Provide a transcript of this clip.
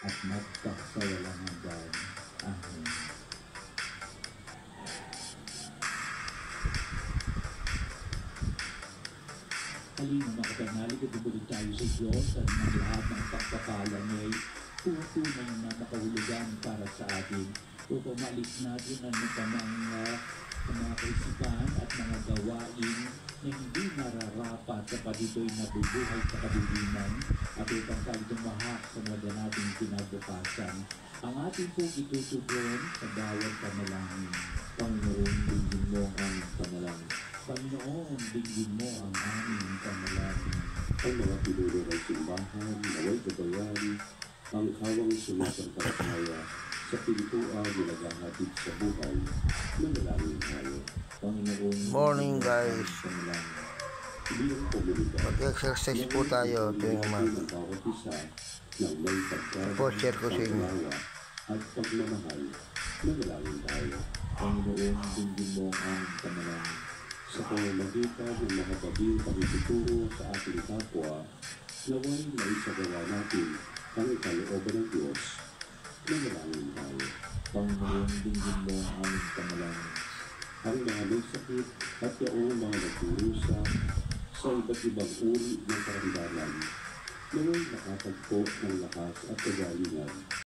at magkakawalang hanggan. Amen. Halina mga kapanalig at bumalik tayo sa Diyos at ng lahat ng pagpapala niya ay tunay na makahulugan para sa atin. Upang maalis natin ang mga kaisipan at mga gawain na hindi nararapat kapag ito'y nabubuhay sa kadiliman at upang tayo tumahak sa mga nating kinabukasan. Ang ating pong itutugon sa bawat panalangin. Panginoon, dinggin mo ang aming panalangin. Panginoon, dinggin mo ang aming panalangin. Ang mga pinuno ng simbahan, naway gabayan, ang hawang sumasampalataya sa pintuan na naghahatid sa buhay, manalangin tayo. Panginoon, Morning guys. Bilang komunidad, Mag-exercise po tayo tuwing umaga. ang bawat isa ng may Po-share ko sa inyo. pagkakawa at pagmamahal, manalangin tayo. Panginoon, dinggin mo ang aming panalangin. Sa pamamagitan ng mga baging pakikituro sa ating kapwa, naway maisagawa natin ang ikalooban ng Diyos. Manalangin tayo. Panginoon, dinggin mo ang aming panalangin. Ang mga may sakit at yaong mga nagdurusa sa iba't ibang uri ng karamdaman, naway nakatagpo ng lakas at kagalingan